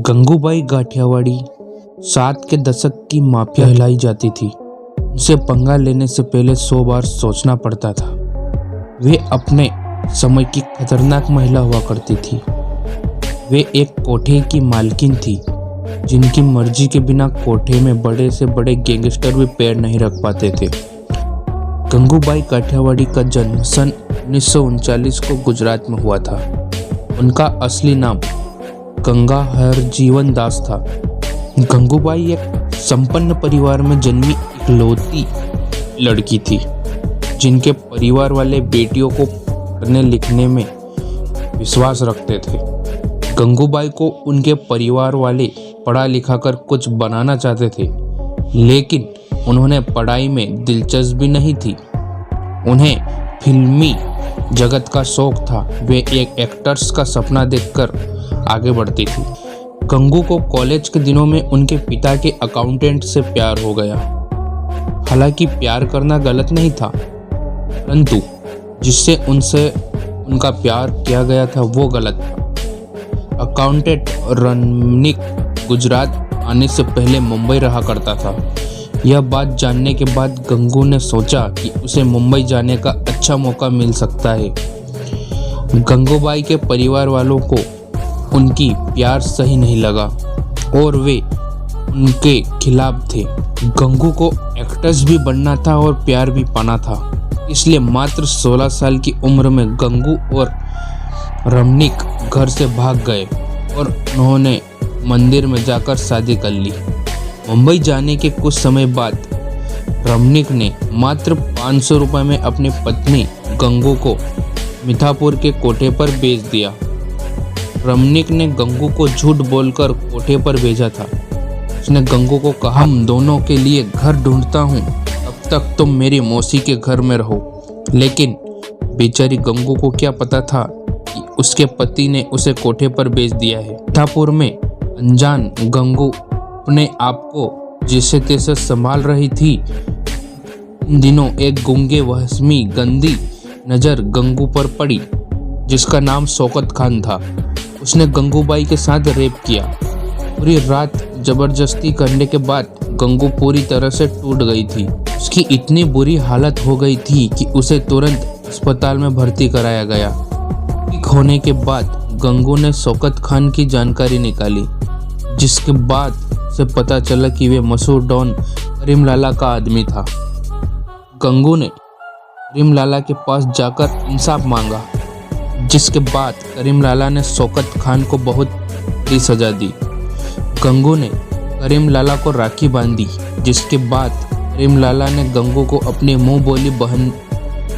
गंगूबाई गाठियावाड़ी 7 के दशक की माफिया कहलाई जाती थी। उनसे पंगा लेने से पहले 100 बार सोचना पड़ता था। वे अपने समय की खतरनाक महिला हुआ करती थी। वे एक कोठे की मालकिन थी जिनकी मर्जी के बिना कोठे में बड़े से बड़े गैंगस्टर भी पैर नहीं रख पाते थे। गंगूबाई काठियावाड़ी का जन्म सन 1939 को गुजरात में हुआ था। उनका असली नाम गंगा हरजीवन दास था। गंगूबाई एक संपन्न परिवार में जन्मी इकलौती लड़की थी जिनके परिवार वाले बेटियों को पढ़ने लिखने में विश्वास रखते थे। गंगूबाई को उनके परिवार वाले पढ़ा लिखा कर कुछ बनाना चाहते थे, लेकिन उन्होंने पढ़ाई में दिलचस्पी नहीं थी। उन्हें फिल्मी जगत का शौक था। वे एक एक्टर्स का सपना देखकर आगे बढ़ती थी। गंगू को कॉलेज के दिनों में उनके पिता के अकाउंटेंट से प्यार हो गया। हालांकि प्यार करना गलत नहीं था, परंतु जिससे उनका प्यार किया गया था वो गलत था। अकाउंटेंट रमनिक गुजरात आने से पहले मुंबई रहा करता था। यह बात जानने के बाद गंगू ने सोचा कि उसे मुंबई जाने का अच्छा मौका मिल सकता है। गंगूबाई के परिवार वालों को उनकी प्यार सही नहीं लगा और वे उनके खिलाफ थे। गंगू को एक्ट्रेस भी बनना था और प्यार भी पाना था, इसलिए मात्र 16 साल की उम्र में गंगू और रमनिक घर से भाग गए और उन्होंने मंदिर में जाकर शादी कर ली। मुंबई जाने के कुछ समय बाद रमनिक ने मात्र 500 रुपये में अपनी पत्नी गंगू को मिठापुर के कोठे पर बेच दिया। रमनिक ने गंगू को झूठ बोलकर कोठे पर भेजा था। उसने गंगू को कहा, हम दोनों के लिए घर ढूंढता हूँ, तब तक तुम मेरी मौसी के घर में रहो। लेकिन बेचारी गंगू को क्या पता था कि उसके पति ने उसे कोठे पर बेच दिया है। मिठापुर में अनजान गंगू अपने आप को जैसे तैसे संभाल रही थी। इन दिनों एक गूंगे वहशमी गंदी नज़र गंगू पर पड़ी जिसका नाम शौकत खान था। उसने गंगूबाई के साथ रेप किया। पूरी रात जबरदस्ती करने के बाद गंगू पूरी तरह से टूट गई थी। उसकी इतनी बुरी हालत हो गई थी कि उसे तुरंत अस्पताल में भर्ती कराया गया। ठीक होने के बाद गंगू ने शौकत खान की जानकारी निकाली, जिसके बाद से पता चला कि वे मशहूर डॉन करीम लाला का आदमी था। गंगू ने करीम लाला के पास जाकर इंसाफ मांगा, जिसके बाद करीम लाला ने शौकत खान को बहुत बड़ी सजा दी। गंगू ने करीम लाला को राखी बांधी, जिसके बाद करीम लाला ने गंगू को अपनी मुंह बोली बहन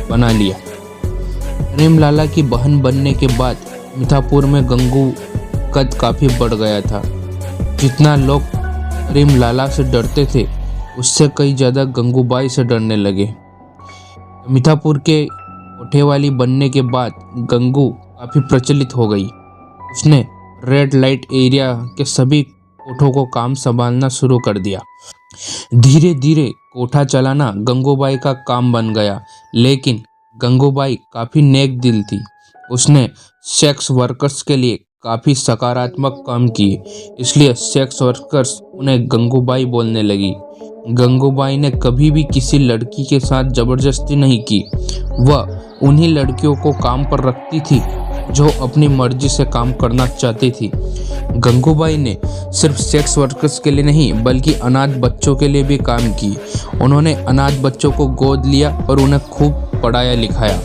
बना लिया। करीम लाला की बहन बनने के बाद मिठापुर में गंगू कद काफ़ी बढ़ गया था। जितना लोग करीम लाला से डरते थे, उससे कई ज़्यादा गंगूबाई से डरने लगे। मिठापुर के कोठे वाली बनने के बाद गंगू काफ़ी प्रचलित हो गई। उसने रेड लाइट एरिया के सभी कोठों को काम संभालना शुरू कर दिया। धीरे धीरे कोठा चलाना गंगूबाई का काम बन गया, लेकिन गंगूबाई काफ़ी नेक दिल थी। उसने सेक्स वर्कर्स के लिए काफ़ी सकारात्मक काम किए, इसलिए सेक्स वर्कर्स उन्हें गंगूबाई बोलने लगी। गंगूबाई ने कभी भी किसी लड़की के साथ ज़बरदस्ती नहीं की। वह उन्हीं लड़कियों को काम पर रखती थी जो अपनी मर्जी से काम करना चाहती थी। गंगूबाई ने सिर्फ सेक्स वर्कर्स के लिए नहीं बल्कि अनाथ बच्चों के लिए भी काम की। उन्होंने अनाथ बच्चों को गोद लिया और उन्हें खूब पढ़ाया लिखाया।